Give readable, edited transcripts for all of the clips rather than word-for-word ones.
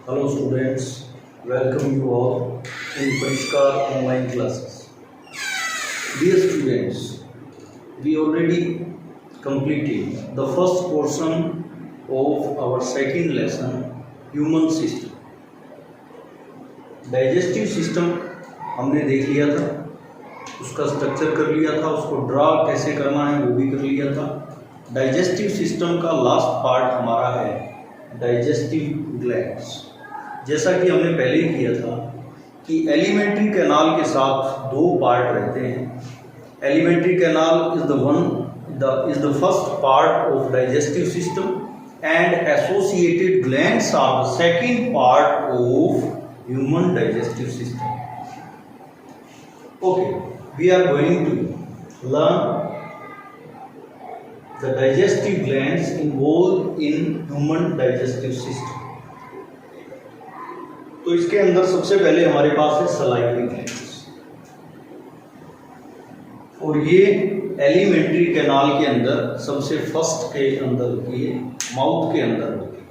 Hello students, welcome you all in Parishkar online classes. Dear students, we already completed the first portion of our second lesson, human system. Digestive system हमने देख लिया था, उसका structure कर लिया था, उसको ड्रा कैसे करना है वो भी कर लिया था। डाइजेस्टिव सिस्टम का लास्ट पार्ट हमारा है डाइजेस्टिव ग्लैंड्स। जैसा कि हमने पहले ही किया था कि एलिमेंट्री कैनाल के साथ दो पार्ट रहते हैं। Alimentary canal is the first part of digestive system and associated glands are the second part of human digestive system. Okay, we are going to learn the digestive glands involved in human digestive system. तो इसके अंदर सबसे पहले हमारे पास है salivary glands, और ये alimentary canal के अंदर सबसे फर्स्ट के अंदर होती है, माउथ के अंदर होती है।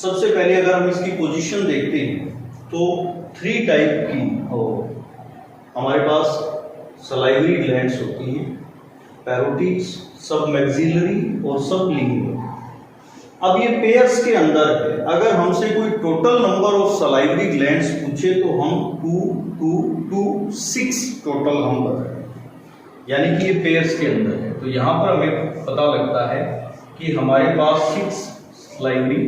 सबसे पहले अगर हम इसकी पोजीशन देखते हैं तो 3 टाइप की हमारे पास सलाइवरी ग्लैंड्स होती हैं, पैरोटिड्स, सबमैक्सिलरी और सबलिंगुअल। अब ये पेयर्स के अंदर है। अगर हमसे कोई total number of salivary glands पूछे तो हम 2, 2, 2, 6 टोटल हम बताएं, यानी कि ये पेयर्स के अंदर है। तो यहाँ पर हमें पता लगता है कि हमारे पास 6 सलाइवरी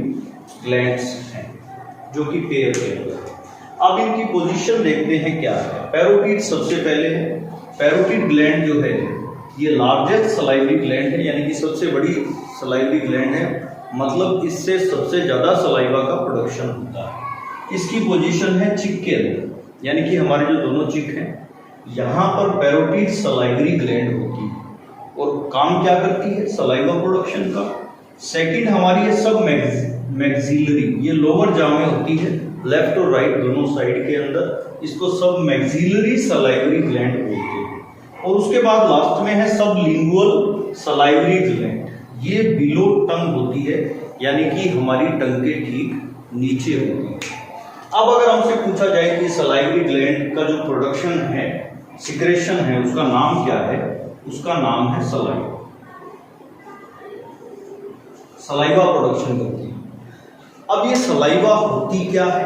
ग्लैंड्स हैं जो कि पेयर के अंदर है। अब इनकी पोजीशन देखते हैं क्या है। पैरोटिड सबसे पहले है। पैरोटिड ग्लैंड जो है ये लार्जेस्ट सलाइवरी ग्लैंड है, यानी कि सबसे बड़ी सलाइवरी ग्लैंड है, मतलब इससे सबसे ज़्यादा सलाइवा का प्रोडक्शन होता है। इसकी पोजीशन है चिक के अंदर, यानी कि हमारे जो दोनों चिक हैं यहाँ पर पैरोटिड सलाइवरी ग्लैंड होती है और काम क्या करती है सलाइवा प्रोडक्शन का। सेकंड हमारी है सब मैक्सिलरी, ये लोअर जॉ में होती है, लेफ्ट और राइट दोनों साइड के अंदर। इसको सब मैक्सिलरी सलाइवरी ग्लैंड बोलते हैं। और उसके बाद लास्ट में है सबलिंगुअल सलाइवरी ग्लैंड, ये बिलो टंग होती है, यानी कि हमारी टंग के ठीक नीचे होती है। अब अगर हमसे पूछा जाए कि सलाइवरी ग्लैंड का जो प्रोडक्शन है, सिक्रेशन है, उसका नाम क्या है, उसका नाम है सलाइवा। सलाइवा प्रोडक्शन करती है। अब ये सलाइवा होती क्या है,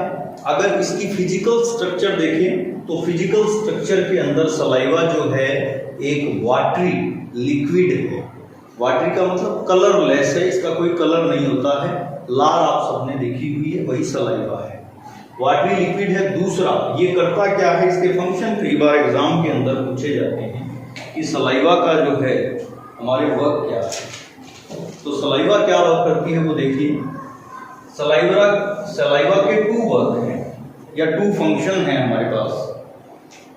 अगर इसकी फिजिकल स्ट्रक्चर देखें तो फिजिकल स्ट्रक्चर के अंदर सलाइवा जो है एक वाटरी लिक्विड है। वाटरी का मतलब कलरलेस है, इसका कोई कलर नहीं होता है। लाल आप सबने देखी हुई है, वही सलाइवा है, वाटरी लिक्विड है। दूसरा ये करता क्या है, इसके फंक्शन कई बार एग्जाम के अंदर पूछे जाते हैं कि सलाइवा का जो है हमारे वर्क क्या है। तो सलाइवा क्या वर्क करती है वो देखिए। सलाइवा के 2 वर्क हैं या 2 फंक्शन हैं हमारे पास।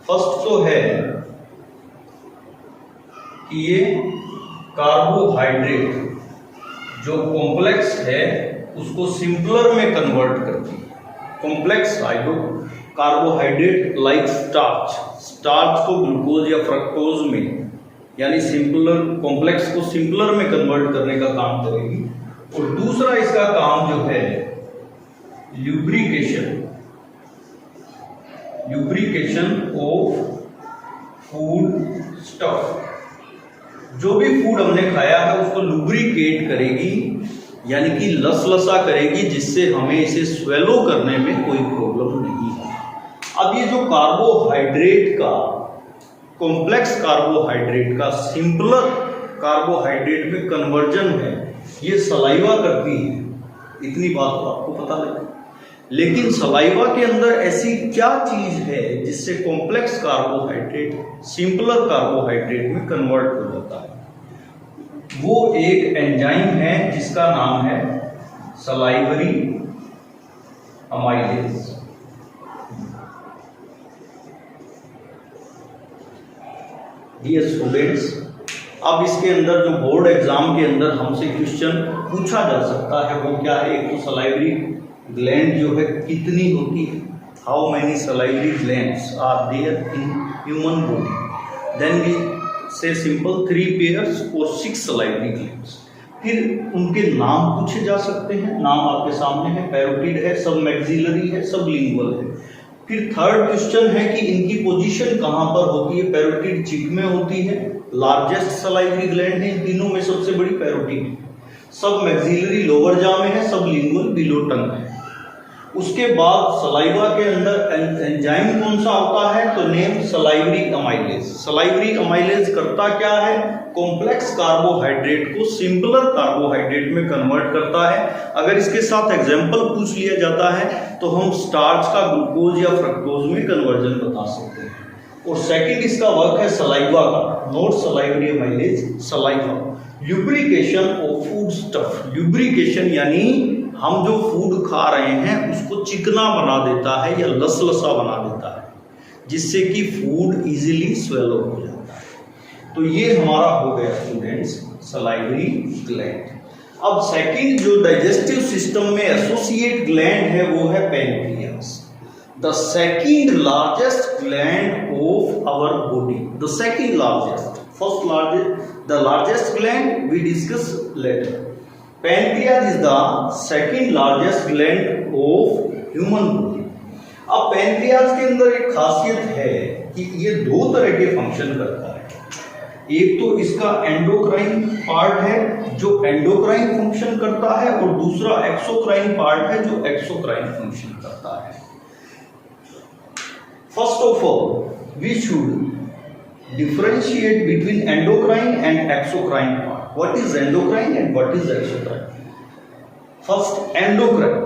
फर्स्ट तो है कि ये कार्बोहाइड्रेट जो कॉम्प्लेक्स है उसको सिंपलर में कन्वर्ट करती है। कॉम्प्लेक्स कार्बोहाइड्रेट लाइक स्टार्च को ग्लूकोज या फ्रक्टोज में, यानी सिंपलर कॉम्प्लेक्स को सिंपलर में कन्वर्ट करने का काम करेगी। और दूसरा इसका काम जो है ल्यूब्रिकेशन ऑफ फूड स्टफ। जो भी फूड हमने खाया है उसको लुब्रिकेट करेगी, यानी कि लसलसा करेगी, जिससे हमें इसे स्वेलो करने में कोई प्रॉब्लम नहीं है। अब ये जो कार्बोहाइड्रेट का कॉम्प्लेक्स कार्बोहाइड्रेट का सिंपलर कार्बोहाइड्रेट में कन्वर्जन है, ये सलाइवा करती है। इतनी बात तो आपको पता लगे। लेकिन सलाइवा के अंदर ऐसी क्या चीज है जिससे कॉम्प्लेक्स कार्बोहाइड्रेट सिंपलर कार्बोहाइड्रेट में कन्वर्ट हो जाता है? वो एक एंजाइम है जिसका नाम है सलाइवरी अमाइलेज। डियर स्टूडेंट्स, अब इसके अंदर जो बोर्ड एग्जाम के अंदर हमसे क्वेश्चन पूछा जा सकता है वो क्या है। एक तो सलाइवरी ग्लैंड जो है कितनी होती है, how many salivary glands are there in human body. Then we say simple 3 pairs और 6 सलाइवरी ग्लैंड्स। फिर उनके नाम पूछे जा सकते हैं, नाम आपके सामने है, पैरोटिड है, सब मैक्सिलरी है, सब लिंगुअल है। फिर थर्ड क्वेश्चन है कि इनकी पोजीशन कहाँ पर होती है। पैरोटिड चिक में होती है, लार्जेस्ट सलाइवरी ग्लैंड है, इन तीनों में सबसे बड़ी पैरोटिड है। सब मैक्सिलरी लोअर जॉ में है, सब लिंगुअल बिलो टंग है। उसके बाद सलाइवा के अंदर एंजाइम कौन सा होता है, तो name salivary amylase. Salivary amylase करता क्या है, कॉम्प्लेक्स कार्बोहाइड्रेट को सिंपलर कार्बोहाइड्रेट में कन्वर्ट करता है। अगर इसके साथ एग्जांपल पूछ लिया जाता है तो हम स्टार्च का ग्लूकोज या फ्रक्टोज में कन्वर्जन बता सकते हैं। और सेकंड इसका वर्क है सलाइवा का, not salivary amylase, saliva. Lubrication of food stuff, lubrication यानी हम जो फूड खा रहे हैं उसको चिकना बना देता है या लसलसा बना देता है, जिससे कि फूड इजीली स्वेलो हो जाता है। तो ये हमारा हो गया स्टूडेंट्स सलाइवरी ग्लैंड। अब सेकंड जो डाइजेस्टिव सिस्टम में एसोसिएट ग्लैंड है वो है pancreas, the second largest gland of our body, the second largest, first largest, the largest gland we discuss later. Pancreas is the second largest gland of human body. अब pancreas के अंदर एक खासियत है कि ये दो तरह के फंक्शन करता है। एक तो इसका एंडोक्राइन पार्ट है जो एंडोक्राइन फंक्शन करता है, और दूसरा एक्सोक्राइन पार्ट है जो एक्सोक्राइन फंक्शन करता है। First of all we should differentiate between endocrine and exocrine part. What is endocrine and what is exocrine? First, endocrine.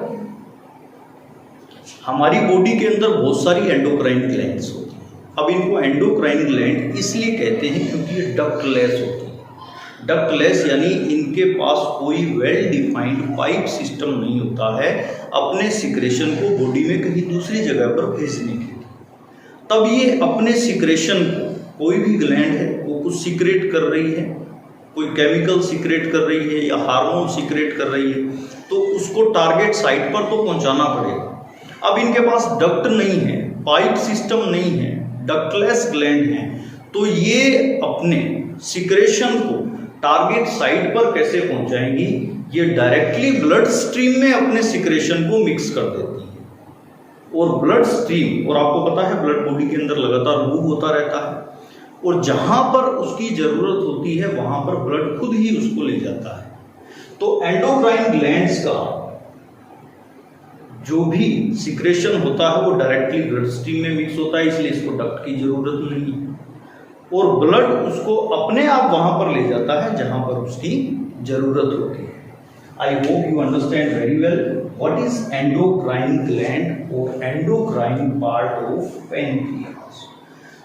हमारी बॉडी के अंदर बहुत सारी एंडोक्राइन ग्लैंड्स होती हैं। अब इनको एंडोक्राइन ग्लैंड इसलिए कहते हैं क्योंकि ये डक्टलेस होती हैं। डक्टलेस यानी इनके पास कोई वेल डिफाइंड पाइप सिस्टम नहीं होता है अपने सिक्रेशन को बॉडी में कहीं दूसरी जगह पर भेजने के लिए। तब ये अपने सिक्रेशन को, कोई भी ग्लैंड है वो कुछ सीक्रेट कर रही है, कोई केमिकल सीक्रेट कर रही है या हार्मोन सीक्रेट कर रही है, तो उसको टारगेट साइट पर तो पहुंचाना पड़ेगा। अब इनके पास डक्ट नहीं है, पाइप सिस्टम नहीं है, डक्टलेस ग्लैंड है, तो ये अपने सिक्रेशन को टारगेट साइट पर कैसे पहुंचाएंगी, ये डायरेक्टली ब्लड स्ट्रीम में अपने सिक्रेशन को मिक्स कर देती है। और ब्लड स्ट्रीम, और आपको पता है ब्लड बॉडी के अंदर लगातार मूव होता रहता है, और जहां पर उसकी जरूरत होती है वहां पर ब्लड खुद ही उसको ले जाता है। तो एंडोक्राइन ग्लैंड्स का जो भी सिक्रेशन होता है वो डायरेक्टली ब्लड स्ट्रीम में मिक्स होता है, इसलिए इसको डक्ट की जरूरत नहीं है, और ब्लड उसको अपने आप वहां पर ले जाता है जहां पर उसकी जरूरत होती है। I hope you understand very well what is endocrine gland और एंडोक्राइन पार्ट ऑफ पैनक्रियास।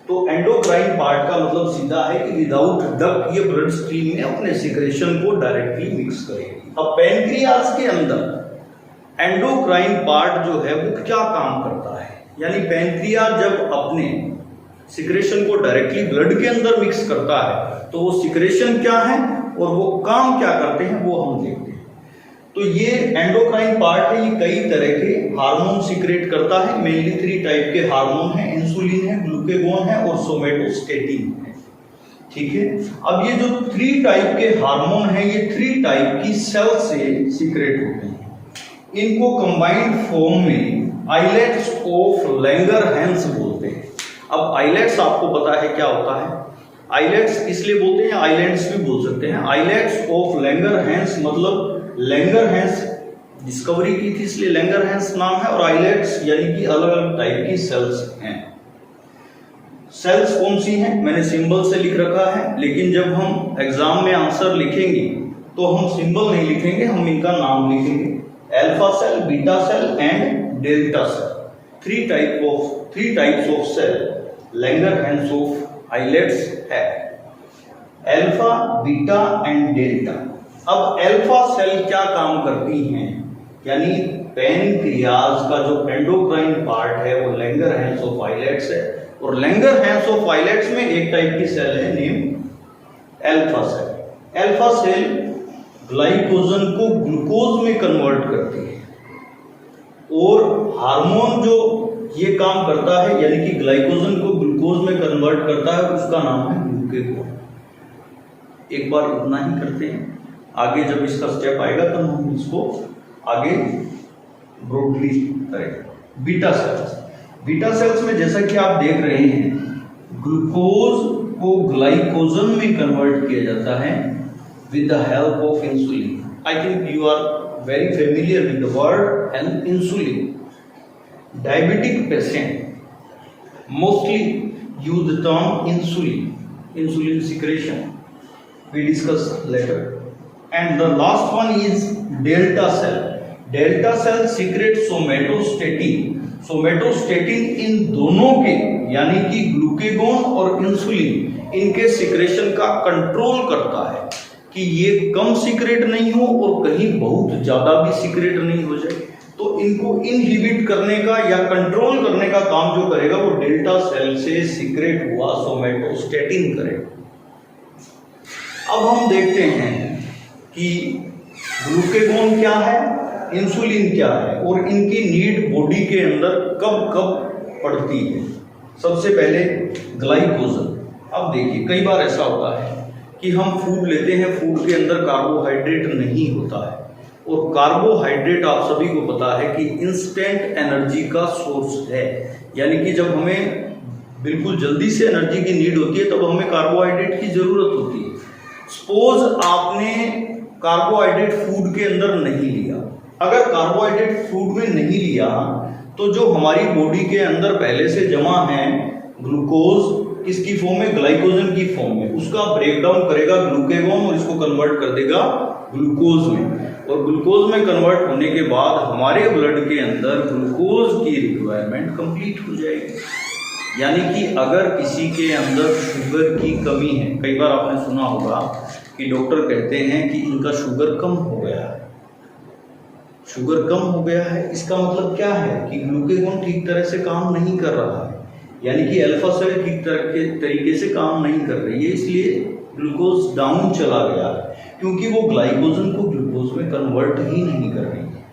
तो एंडोक्राइन पार्ट का मतलब सीधा है कि विदाउट डक्ट ये ब्लड स्ट्रीम में अपने सिक्रेशन को डायरेक्टली मिक्स करेगी। अब पैनक्रियास के अंदर एंडोक्राइन पार्ट जो है वो क्या काम करता है, यानी पैनक्रियास जब अपने सिक्रेशन को डायरेक्टली ब्लड के अंदर मिक्स करता है तो वो सिक्रेशन क्या है और वो काम क्या करते हैं वो हम देखते हैं। तो ये एंडोक्राइन पार्ट है, ये कई तरह के हार्मोन सीक्रेट करता है। मेनली 3 टाइप के हार्मोन हैं, इंसुलिन है, ग्लूकेगोन है और सोमेटोस्टेटिन है। ठीक है, अब ये जो 3 टाइप के हार्मोन हैं ये 3 टाइप की सेल से सीक्रेट होते हैं। इनको कंबाइंड फॉर्म में आइलेट्स ऑफ लैंगरहैंस बोलते हैं। अब आइलेट्स आपको पता है क्या होता है, आइलेट्स इसलिए बोलते हैं, आइलैंड्स भी बोल सकते हैं। आइलेट्स ऑफ लैंगरहैंस मतलब लैंगरहैंस डिस्कवरी की थी इसलिए लैंगरहैंस नाम है, और आइलेट्स यानी कि अलग अलग टाइप की सेल्स हैं। सेल्स कौन सी हैं मैंने सिंबल से लिख रखा है, लेकिन जब हम एग्जाम में आंसर लिखेंगे तो हम सिंबल नहीं लिखेंगे, हम इनका नाम लिखेंगे। Alpha cell, beta cell and delta cell. 3 types of cell langerhans of islets है, अल्फा, बीटा एंड डेल्टा। अब अल्फा सेल क्या काम करती हैं, यानी पैनक्रियास का जो एंडोक्राइन पार्ट है वो लैंगरहैंस ऑफ आइलेट्स है, और लैंगरहैंस ऑफ आइलेट्स में एक टाइप की सेल है name alpha cell. Alpha cell glycogen को ग्लूकोज में कन्वर्ट करती है, और हार्मोन जो ये काम करता है यानी कि ग्लाइकोजन को ग्लूकोज में कन्वर्ट करता है उसका नाम है ग्लूकेगोन। एक बार इतना ही करते हैं। आगे जब इसका स्टेप आएगा तो हम इसको आगे ब्रॉडली करेंगे। बीटा सेल्स में जैसा कि आप देख रहे हैं, ग्लूकोज को ग्लाइकोजन में कन्वर्ट किया जाता है with the help of insulin. I think you are very familiar with the word and insulin. Diabetic patient mostly use the term insulin secretion. We discuss later. And the last one is delta cell. Delta cell secretes somatostatin. Somatostatin इन दोनों के यानी कि glucagon और insulin इनके secretion का control करता है कि ये कम सीक्रेट नहीं हो और कहीं बहुत ज्यादा भी सीक्रेट नहीं हो जाए। तो इनको इनहिबिट करने का या कंट्रोल करने का काम जो करेगा वो डेल्टा सेल से सीक्रेट हुआ सोमेटोस्टेटिन करेगा। अब हम देखते हैं कि ग्लूकेगॉन क्या है, इंसुलिन क्या है और इनकी नीड बॉडी के अंदर कब कब पड़ती है। सबसे पहले ग्लाइकोजन। अब देखिए कई बार ऐसा होता है कि हम फूड लेते हैं, फूड के अंदर कार्बोहाइड्रेट नहीं होता है और कार्बोहाइड्रेट आप सभी को पता है कि इंस्टेंट एनर्जी का सोर्स है, यानी कि जब हमें बिल्कुल जल्दी से एनर्जी की नीड होती है तब हमें कार्बोहाइड्रेट की जरूरत होती है। सपोज आपने कार्बोहाइड्रेट फूड के अंदर नहीं लिया, अगर कार्बोहाइड्रेट फूड में नहीं लिया तो जो हमारी बॉडी के अंदर पहले से जमा है ग्लूकोज किसकी फॉर्म में, ग्लाइकोजन की फॉर्म में, उसका ब्रेकडाउन करेगा ग्लूकेगॉन और इसको कन्वर्ट कर देगा ग्लूकोज में। और ग्लूकोज में कन्वर्ट होने के बाद हमारे ब्लड के अंदर ग्लूकोज की रिक्वायरमेंट कंप्लीट हो जाएगी। यानी कि अगर किसी के अंदर शुगर की कमी है, कई बार आपने सुना होगा कि डॉक्टर कहते हैं कि इनका शुगर कम हो गया है। शुगर कम हो गया है इसका मतलब क्या है कि ग्लूकेगॉन ठीक तरह से काम नहीं कर रहा है, यानी कि अल्फा सेल ठीक तरीके से काम नहीं कर रही है, इसलिए ग्लूकोज डाउन चला गया है क्योंकि वो ग्लाइकोजन को ग्लूकोज में कन्वर्ट ही नहीं कर रही है।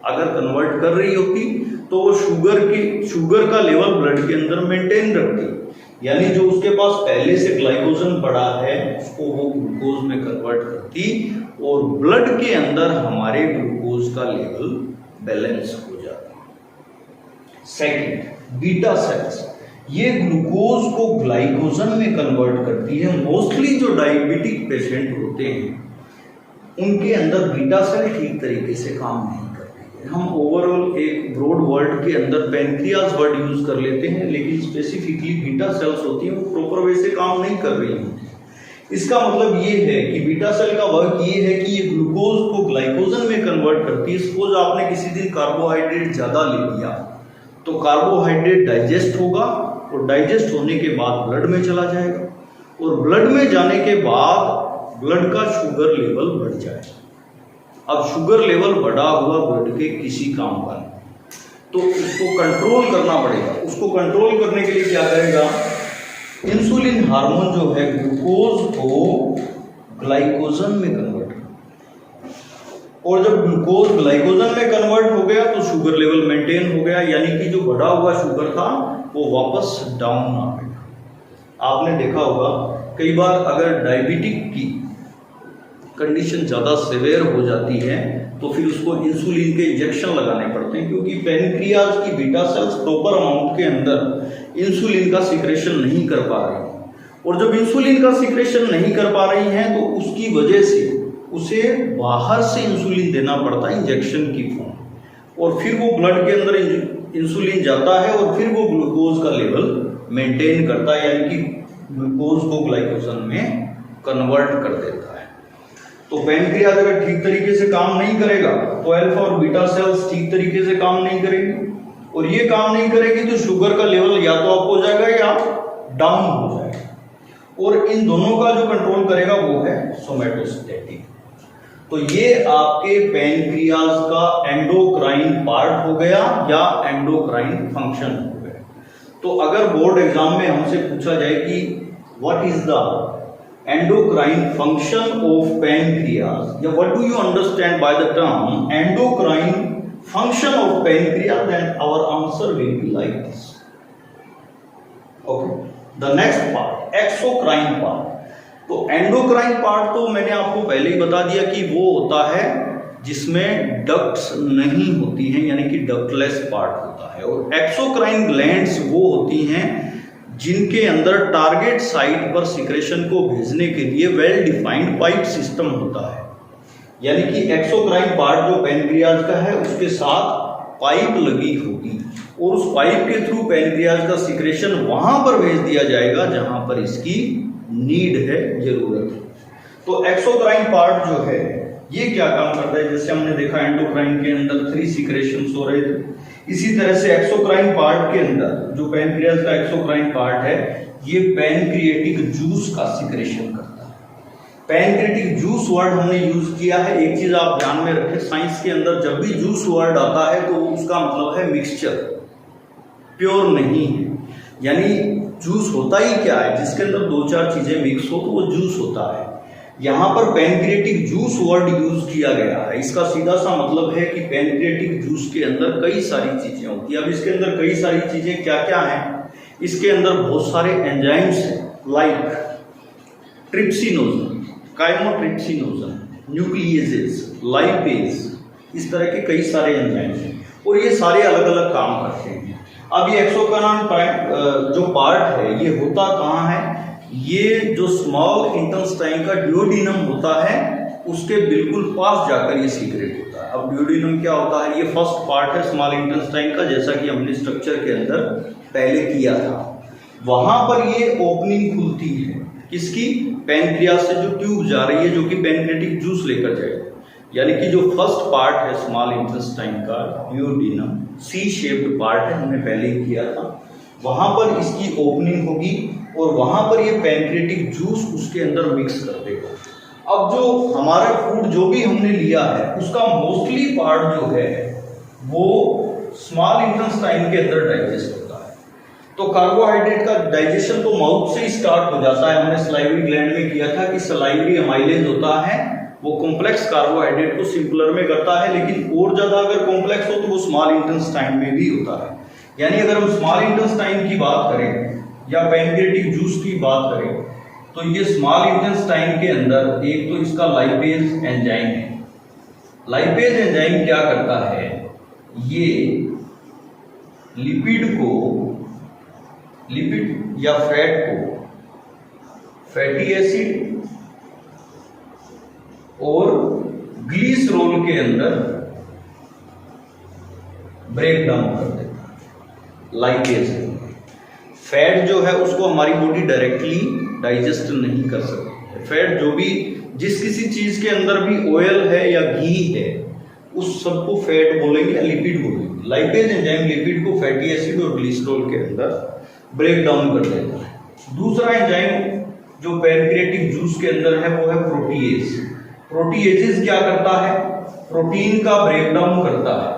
अगर कन्वर्ट कर रही होती तो वो शुगर का लेवल ब्लड के अंदर मेंटेन रखती, यानी जो उसके पास पहले से ग्लाइकोजन पड़ा है उसको वो ग्लूकोज में कन्वर्ट करती और ब्लड के अंदर हमारे ग्लूकोज का लेवल बैलेंस हो जाता। सेकंड, बीटा सेल्स, ये ग्लूकोज को ग्लाइकोजन में कन्वर्ट करती है। मोस्टली जो डायबिटिक पेशेंट होते हैं उनके अंदर बीटा सेल ठीक तरीके से काम नहीं करती है। हम ओवरऑल एक ब्रॉड वर्ड के अंदर पैनक्रियाज वर्ड यूज कर लेते हैं, लेकिन स्पेसिफिकली बीटा सेल्स होती हैं वो प्रॉपर वे से काम नहीं कर रही होती। इसका मतलब ये है कि बीटा सेल का वर्क ये है कि ये ग्लूकोज को ग्लाइकोजन में कन्वर्ट करती है। सपोज आपने किसी दिन कार्बोहाइड्रेट ज्यादा ले लिया तो कार्बोहाइड्रेट डाइजेस्ट होगा और डाइजेस्ट होने के बाद ब्लड में चला जाएगा और ब्लड में जाने के बाद ब्लड का शुगर लेवल बढ़ जाएगा। अब शुगर लेवल बढ़ा हुआ ब्लड के किसी काम का नहीं, तो उसको कंट्रोल करना पड़ेगा। उसको कंट्रोल करने के लिए क्या करेगा, इंसुलिन हार्मोन जो है ग्लूकोज को ग्लाइकोजन में कन्वर्ट करेगा और जब ग्लूकोज ग्लाइकोजन में कन्वर्ट हो गया तो शुगर लेवल मेंटेन हो गया, यानी कि जो बढ़ा हुआ शुगर था वो वापस डाउन आ गया। आपने देखा होगा कई बार अगर डायबिटिक की कंडीशन ज़्यादा सिवियर हो जाती है तो फिर उसको इंसुलिन के इंजेक्शन लगाने पड़ते हैं, क्योंकि पैनक्रियाज की बीटा सेल्स प्रॉपर अमाउंट के अंदर इंसुलिन का सिक्रेशन नहीं कर पा रही हैं और जब इंसुलिन का सिक्रेशन नहीं कर पा रही हैं तो उसकी वजह से उसे बाहर से इंसुलिन देना पड़ता है इंजेक्शन की फॉर्म, और फिर वो ब्लड के अंदर इंसुलिन जाता है और फिर वो ग्लूकोज का लेवल मेंटेन करता है, यानी कि ग्लूकोज को ग्लाइकोजन में कन्वर्ट कर देता है। तो पैनक्रियाज अगर ठीक तरीके से काम नहीं करेगा तो अल्फा और बीटा सेल्स ठीक तरीके से काम नहीं करेंगी और ये काम नहीं करेगी तो शुगर का लेवल या तो अप हो जाएगा या डाउन हो जाएगा और इन दोनों का जो कंट्रोल करेगा वो है सोमेटोस्टेटिन। तो ये आपके पैनक्रियाज का एंडोक्राइन पार्ट हो गया या एंडोक्राइन फंक्शन हो गया। तो अगर बोर्ड एग्जाम में हमसे पूछा जाए कि what is the endocrine function of pancreas, या what do you understand by the term endocrine function of pancreas, then our answer will be like this. Okay, the next part, exocrine part. तो endocrine part तो मैंने आपको पहले ही बता दिया कि वो होता है जिसमें डक्ट्स नहीं होती हैं, यानी कि डक्टलेस पार्ट होता है। और एक्सोक्राइन ग्लैंड्स वो होती हैं जिनके अंदर टारगेट साइट पर सिक्रेशन को भेजने के लिए वेल डिफाइंड पाइप सिस्टम होता है। यानी कि एक्सोक्राइन पार्ट जो पैनक्रियाज का है उसके साथ पाइप लगी होगी और उस पाइप के थ्रू पैनक्रियाज का सिक्रेशन वहां पर भेज दिया जाएगा जहां पर इसकी नीड है, जरूरत है। तो एक्सोक्राइन पार्ट जो है ये क्या काम करता है, जैसे हमने देखा एंडोक्राइन के अंदर 3 सिक्रेशंस हो रहे थे, इसी तरह से एक्सोक्राइन पार्ट के अंदर जो पैनक्रियाज का एक्सोक्राइन पार्ट है ये पैनक्रिएटिक जूस का सिक्रेशन करता है। पैनक्रिएटिक जूस वर्ड हमने यूज किया है, एक चीज आप ध्यान में रखें, साइंस के अंदर जब भी जूस वर्ड आता है तो उसका मतलब है मिक्सचर, प्योर नहीं है। यानी जूस होता ही क्या है, जिसके अंदर 2-4 चीजें मिक्स हो तो वो जूस होता है। यहां पर पैनक्रिएटिक जूस वर्ड यूज किया गया है, इसका सीधा सा मतलब है कि पैनक्रिएटिक जूस के अंदर कई सारी चीजें होती है। अब इसके अंदर कई सारी चीजें क्या क्या हैं, इसके अंदर बहुत सारे एंजाइम्स हैं, लाइक ट्रिप्सिनोजन, काइमोट्रिप्सिनोजन, न्यूक्लियेजेस, लाइपेज, इस तरह के कई सारे एंजाइम्स हैं और ये सारे अलग अलग काम करते हैं। अब ये एक्सोक्राइन जो पार्ट है ये होता कहाँ है, ये जो स्मॉल इंटेस्टाइन का ड्यूओडेनम होता है उसके बिल्कुल पास जाकर ये सीक्रेट होता है। अब ड्यूओडेनम क्या होता है, ये फर्स्ट पार्ट है स्मॉल इंटेस्टाइन का, जैसा कि हमने स्ट्रक्चर के अंदर पहले किया था। वहां पर ये ओपनिंग खुलती है, किसकी, पैनक्रियाज से जो ट्यूब जा रही है जो कि पैनक्रिएटिक जूस लेकर जाएगा। यानी कि जो फर्स्ट पार्ट है स्मॉल इंटेस्टाइन का ड्यूओडेनम, सी शेप्ड पार्ट है, हमने पहले ही किया था, वहां पर इसकी ओपनिंग होगी और वहां पर ये पैनक्रिएटिक जूस उसके अंदर मिक्स कर देगा। अब जो हमारा फूड जो भी हमने लिया है उसका मोस्टली पार्ट जो है वो स्मॉल इंटेस्टाइन के अंदर डाइजेस्ट होता है। तो कार्बोहाइड्रेट का डाइजेशन तो माउथ से ही स्टार्ट हो जाता है। हमने सलाइवरी ग्लैंड में किया था कि सलाइवरी अमाइलेज होता है, वो कॉम्प्लेक्स कार्बोहाइड्रेट को सिंपलर में करता है, लेकिन और ज्यादा अगर कॉम्प्लेक्स हो तो वो स्मॉल इंटेस्टाइन में भी होता है। यानी अगर हम स्मॉल इंटेस्टाइन की बात करें या पैनक्रिएटिक जूस की बात करें तो ये स्मॉल इंटेस्टाइन के अंदर एक तो इसका लाइपेज एंजाइम है। लाइपेज एंजाइम क्या करता है, ये लिपिड या फैट को फैटी एसिड और ग्लिसरॉल के अंदर ब्रेक डाउन कर देता है। लाइपेज फैट जो है उसको हमारी बॉडी डायरेक्टली डाइजेस्ट नहीं कर सकती। फैट जो भी जिस किसी चीज के अंदर भी ऑयल है या घी है उस सबको फैट बोलेंगे या लिपिड बोलेंगे। लाइपेज एंजाइम लिपिड को फैटी एसिड और ग्लिसरॉल के अंदर ब्रेक डाउन कर देता है। दूसरा एंजाइम जो पैनक्रिएटिक जूस के अंदर है वो है प्रोटीएज। प्रोटीएजेस क्या करता है, प्रोटीन का ब्रेकडाउन करता है।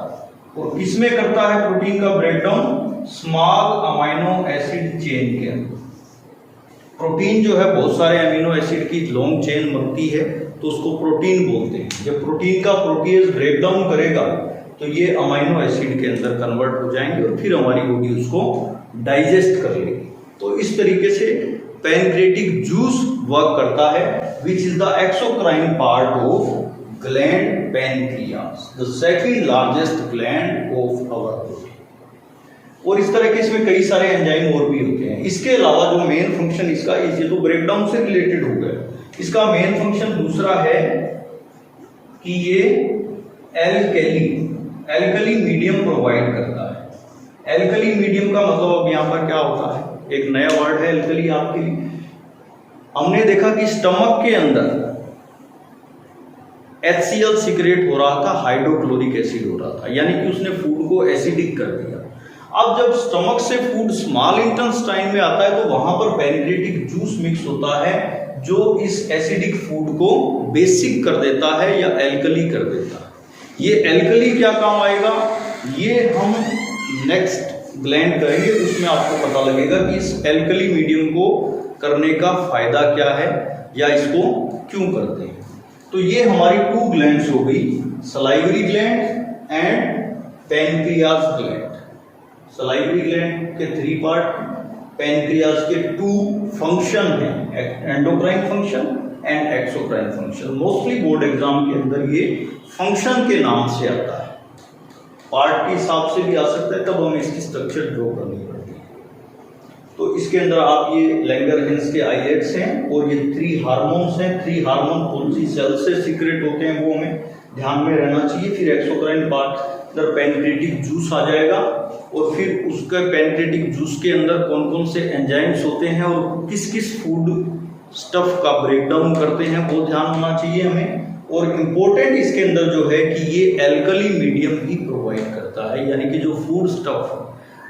और किसमें करता है प्रोटीन का breakdown, small amino acid chain के अंदर। प्रोटीन जो है बहुत सारे अमीनो एसिड की लॉन्ग चेन बनती है तो उसको प्रोटीन बोलते हैं। जब प्रोटीन का प्रोटीएज ब्रेकडाउन करेगा तो ये अमीनो एसिड के अंदर कन्वर्ट हो जाएंगे और फिर हमारी बॉडी उसको डाइजेस्ट कर लेगी। तो इस तरीके से पैनक्रिएटिक जूस वर्क करता है, which is the exocrine part of gland pancreas, the second largest gland of our body. और इस तरह के इसमें कई सारे एंजाइम और भी होते हैं। इसके अलावा जो मेन फंक्शन इसका, ये तो ब्रेकडाउन से रिलेटेड हो गया, इसका मेन फंक्शन दूसरा है कि ये एल्कली मीडियम प्रोवाइड करता है। एल्कली मीडियम का मतलब अब यहाँ पर क्या होता है, एक नया वर्ड है एल्कली आपके लिए। हमने देखा कि स्टमक के अंदर HCl सीक्रेट हो रहा था, हाइड्रोक्लोरिक एसिड हो रहा था, यानी कि उसने फूड को एसिडिक कर दिया। अब जब स्टमक से फूड स्मॉल इंटेस्टाइन में आता है तो वहां पर पैनक्रिएटिक जूस मिक्स होता है जो इस एसिडिक फूड को बेसिक कर देता है या एल्कली कर देता है। ये एल्कली क्या काम आएगा, ये हम नेक्स्ट ग्लैंड करेंगे, उसमें आपको पता लगेगा कि इस एल्कली मीडियम को करने का फायदा क्या है या इसको क्यों करते हैं। तो ये हमारी 2 ग्लैंड्स हो गई, salivary gland and pancreas gland. Salivary gland के 3 पार्ट, पैनक्रियाज के 2 फंक्शन हैं endocrine function and exocrine function. Mostly board exam के अंदर ये फंक्शन के नाम से आता है, पार्ट के हिसाब से भी आ सकता है, तब हमें इसकी स्ट्रक्चर ड्रॉ करनी पड़ती है। तो इसके अंदर आप ये लैंगरहैंस के आइलेट्स हैं और ये 3 हार्मोन्स हैं। 3 हार्मोन कौन सी सेल से सीक्रेट होते हैं वो हमें ध्यान में रहना चाहिए। फिर एक्सोक्राइन पार्ट अंदर पैनक्रिएटिक जूस आ जाएगा और फिर उसके पैनक्रिएटिक जूस के अंदर कौन कौन से एंजाइम्स होते हैं और किस किस फूड स्टफ का ब्रेकडाउन करते हैं वो ध्यान होना चाहिए हमें। और इम्पोर्टेंट इसके अंदर जो है कि ये एल्कली मीडियम ही प्रोवाइड करता है, यानी कि जो फूड स्टफ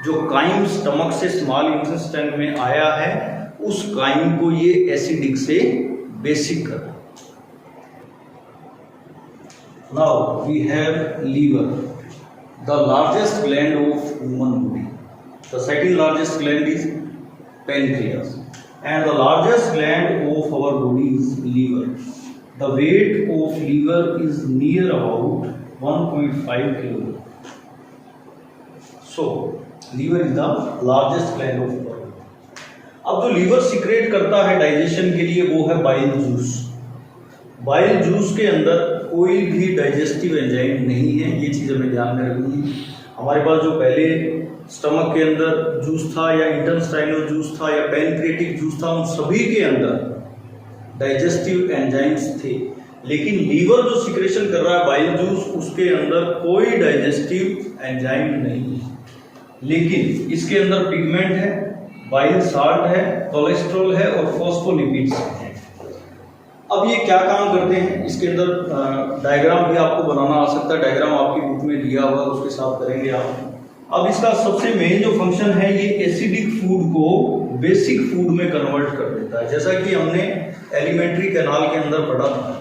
जो काइम स्टमक से स्मॉल इंटेस्टाइन में आया है उस काइम को ये एसिडिक से बेसिक कर। Now we have liver, the largest gland of human body. The second largest gland is pancreas and the largest gland of our body is liver. The weight of liver is near about 1.5 kg. So liver is the largest gland of our body. अब जो liver secret करता है digestion के लिए वो है bile juice. Bile juice के अंदर कोई भी डाइजेस्टिव एंजाइम नहीं है, ये चीज़ हमें ध्यान में रखनी है। हमारे पास जो पहले स्टमक के अंदर जूस था या इंटेस्टाइनल जूस था या पैनक्रिएटिक जूस था, उन सभी के अंदर डाइजेस्टिव एंजाइम्स थे, लेकिन लीवर जो सिक्रेशन कर रहा है बाइल जूस उसके अंदर कोई डाइजेस्टिव एंजाइम नहीं है, लेकिन इसके अंदर पिगमेंट है, बाइल साल्ट है, कोलेस्ट्रॉल है और फॉस्फोलिपिड्स हैं। अब ये क्या काम करते हैं, इसके अंदर डायग्राम भी आपको बनाना आ सकता है, डायग्राम आपकी बुक में दिया हुआ है उसके साथ करेंगे आप। अब इसका सबसे मेन जो फंक्शन है ये एसिडिक फूड को बेसिक फूड में कन्वर्ट कर देता है। जैसा कि हमने एलिमेंट्री कैनाल के अंदर पढ़ा था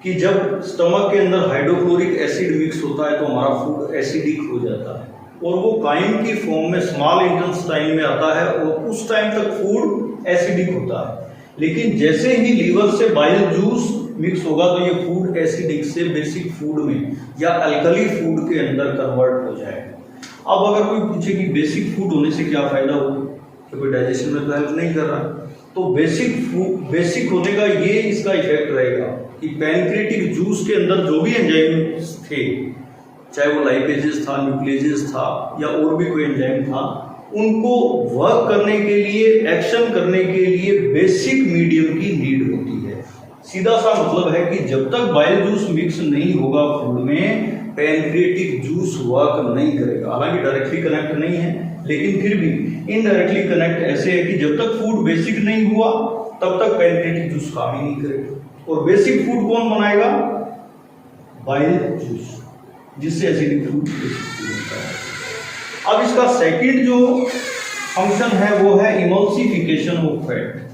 कि जब स्टमक के अंदर हाइड्रोक्लोरिक एसिड मिक्स होता है तो हमारा फूड एसिडिक हो जाता है और वो काइम की फॉर्म में स्मॉल इंटेस्टाइन में आता है और उस टाइम तक फूड एसिडिक होता है। लेकिन जैसे ही लीवर से बाइल जूस मिक्स होगा तो ये फूड एसिडिक से बेसिक फूड में या अल्कली फूड के अंदर कन्वर्ट हो जाएगा। अब अगर कोई पूछे कि बेसिक फूड होने से क्या फायदा हो, कि कोई डाइजेशन में तो हेल्प नहीं कर रहा, तो बेसिक होने का ये इसका इफेक्ट रहेगा कि पैनक्रिएटिक जूस के अंदर जो भी एंजाइम्स थे, चाहे वो लाइपेजेस था, न्यूक्लियेजेस था या और भी कोई एंजाइम था, उनको वर्क करने के लिए, एक्शन करने के लिए बेसिक मीडियम की नीड होती है। सीधा सा मतलब है कि जब तक बाइल जूस मिक्स नहीं होगा फूड में, पैनक्रिएटिक जूस वर्क नहीं करेगा। हालांकि डायरेक्टली कनेक्ट नहीं है, लेकिन फिर भी इनडायरेक्टली कनेक्ट ऐसे है कि जब तक फूड बेसिक नहीं हुआ तब तक पैनक्रिएटिक जूस काम ही नहीं करेगा। और बेसिक फूड कौन बनाएगा? बाइल जूस, जिससे एसिडिक फूड होता है। अब इसका सेकंड जो फंक्शन है वो है इमल्सिफिकेशन ऑफ फैट।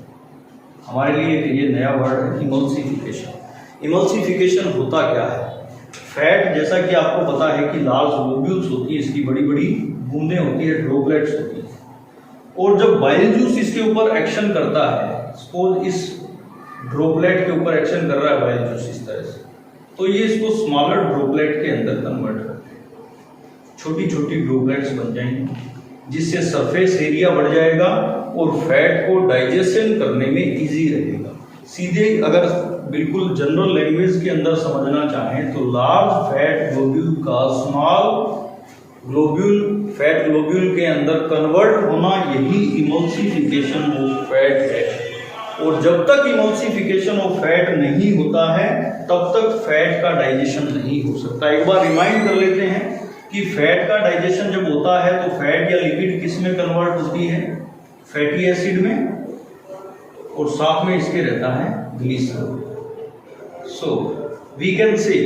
हमारे लिए ये नया वर्ड है इमल्सिफिकेशन। इमल्सिफिकेशन होता क्या है? फैट, जैसा कि आपको पता है कि लार्ज ग्लोब्यूल्स होती है, इसकी बड़ी बड़ी बूंदें होती है, ड्रॉपलेट्स होती है, और जब बाइल जूस इसके ऊपर एक्शन करता है, सपोज इस ड्रॉपलेट के ऊपर एक्शन कर रहा है बाइल जूस इस तरह से, तो ये इसको स्मॉलर ड्रॉपलेट के अंदर कन्वर्ट करते हैं, छोटी छोटी ड्रॉपलेट्स बन जाएंगी, जिससे सरफेस एरिया बढ़ जाएगा और फैट को डाइजेशन करने में इजी रहेगा। सीधे अगर बिल्कुल जनरल लैंग्वेज के अंदर समझना चाहें तो लार्ज फैट ग्लोब्यूल का स्मॉल ग्लोब्यूल फैट ग्लोब्यूल के अंदर कन्वर्ट होना, यही इमल्सिफिकेशन ऑफ फैट है। और जब तक इमल्सिफिकेशन ऑफ फैट नहीं होता है तब तक फैट का डाइजेशन नहीं हो सकता। एक बार रिमाइंड कर लेते हैं कि फैट का डाइजेशन जब होता है तो फैट या लिपिड किस में कन्वर्ट होती है? फैटी एसिड में, और साथ में इसके रहता है glycerol. So we can say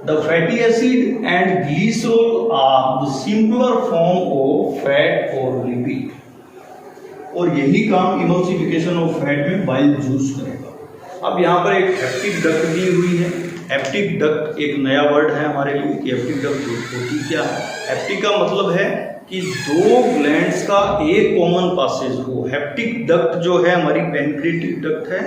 the fatty acid and glycerol are the simpler form of fat or lipid, और यही काम इमल्सिफिकेशन ऑफ फैट में बाइल जूस करेगा। अब यहाँ पर एक हेप्टिक डक्ट दी हुई है। हेप्टिक डक्ट एक नया वर्ड है हमारे लिए कि हेप्टिक डक्ट होती क्या है। हेप्टिक का मतलब है कि दो ग्लैंड्स का एक कॉमन पासेज हो। हेप्टिक डक्ट जो है हमारी पैनक्रिएटिक डक्ट है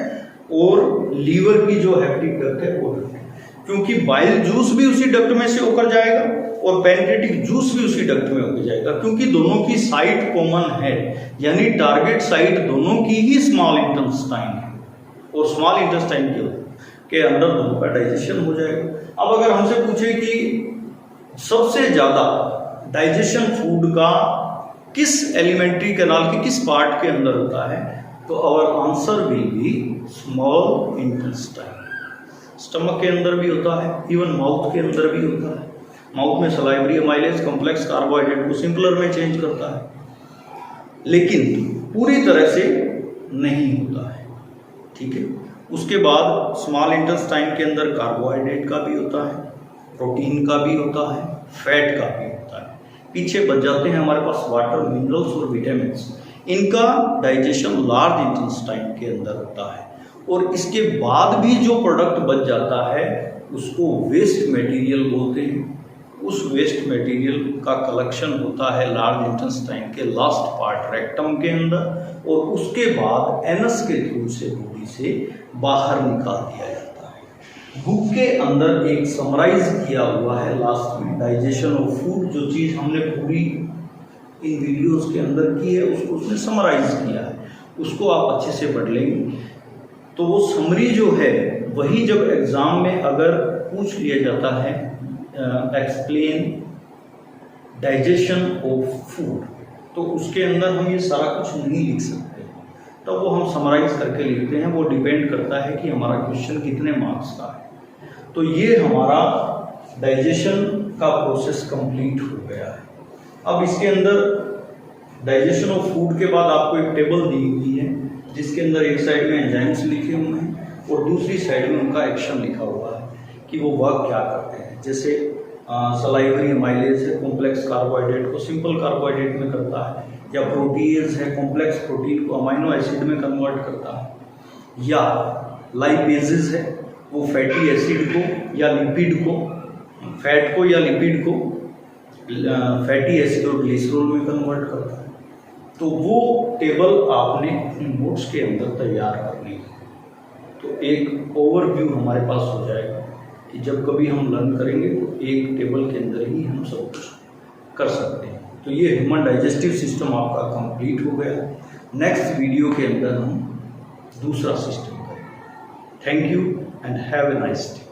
और लीवर की जो हेप्टिक डक्ट है वो डक्ट है, क्योंकि बाइल जूस भी उसी डक्ट में से होकर जाएगा और पैनक्रियाटिक जूस भी उसी डक्ट में होके जाएगा, क्योंकि दोनों की साइट कॉमन है, यानी टारगेट साइट दोनों की ही स्मॉल इंटेस्टाइन है और स्मॉल इंटेस्टाइन के अंदर दोनों का डाइजेशन हो जाएगा। अब अगर हमसे पूछे कि सबसे ज़्यादा डाइजेशन फूड का किस एलिमेंट्री कैनाल के किस पार्ट के अंदर होता है, तो our answer will be small intestine. Stomach के अंदर भी होता है, इवन माउथ के अंदर भी होता है। माउथ में सलाइवरी अमाइलेज कॉम्प्लेक्स कार्बोहाइड्रेट को सिंपलर में चेंज करता है, लेकिन पूरी तरह से नहीं होता है, ठीक है। उसके बाद स्मॉल इंटेस्टाइन के अंदर कार्बोहाइड्रेट का भी होता है, प्रोटीन का भी होता है, फैट का भी होता है। पीछे बच जाते हैं हमारे पास वाटर, मिनरल्स और विटामिन्स। इनका डाइजेशन लार्ज इंटेस्टाइन के अंदर होता है, और इसके बाद भी जो प्रोडक्ट बच जाता है उसको वेस्ट मटेरियल बोलते हैं। उस वेस्ट मटेरियल का कलेक्शन होता है लार्ज इंटेस्टाइन के लास्ट पार्ट रेक्टम के अंदर, और उसके बाद एनस के थ्रू से बॉडी से बाहर निकाल दिया जाता है। बुक के अंदर एक समराइज किया हुआ है लास्ट में डाइजेशन ऑफ फूड, जो चीज़ हमने पूरी इन वीडियोस के अंदर की है उसको उसने समराइज किया है, उसको आप अच्छे से पढ़ लेंगे। तो वो समरी जो है वही जब एग्ज़ाम में अगर पूछ लिया जाता है एक्सप्लेन डाइजेशन ऑफ फूड, तो उसके अंदर हम ये सारा कुछ नहीं लिख सकते, तो वो हम समराइज करके लिखते हैं। वो डिपेंड करता है कि हमारा क्वेश्चन कितने मार्क्स का है। तो ये हमारा डाइजेशन का प्रोसेस कंप्लीट हो गया है। अब इसके अंदर डाइजेशन ऑफ फूड के बाद आपको एक टेबल दी हुई है, जिसके अंदर एक साइड में एंजाइम्स लिखे हुए हैं और दूसरी साइड में उनका एक्शन लिखा हुआ है कि वो वर्क क्या करते हैं। जैसे सलाइवरी अमाइलेज है, कॉम्प्लेक्स कार्बोहाइड्रेट को सिंपल कार्बोहाइड्रेट में करता है, या प्रोटीएज है, कॉम्प्लेक्स प्रोटीन को अमाइनो एसिड में कन्वर्ट करता है, या लाइपेजेज है, वो फैटी एसिड को या लिपिड को, फैट को या लिपिड को फैटी एसिड और ग्लिसरॉल में कन्वर्ट करता है। तो वो टेबल आपने अपने नोट्स के अंदर तैयार करनी है, तो एक ओवरव्यू हमारे पास हो जाएगा कि जब कभी हम लर्न करेंगे तो एक टेबल के अंदर ही हम सब कुछ कर सकते हैं। तो ये ह्यूमन डाइजेस्टिव सिस्टम आपका कंप्लीट हो गया। नेक्स्ट वीडियो के अंदर हम दूसरा सिस्टम करेंगे। Thank you and have a nice day.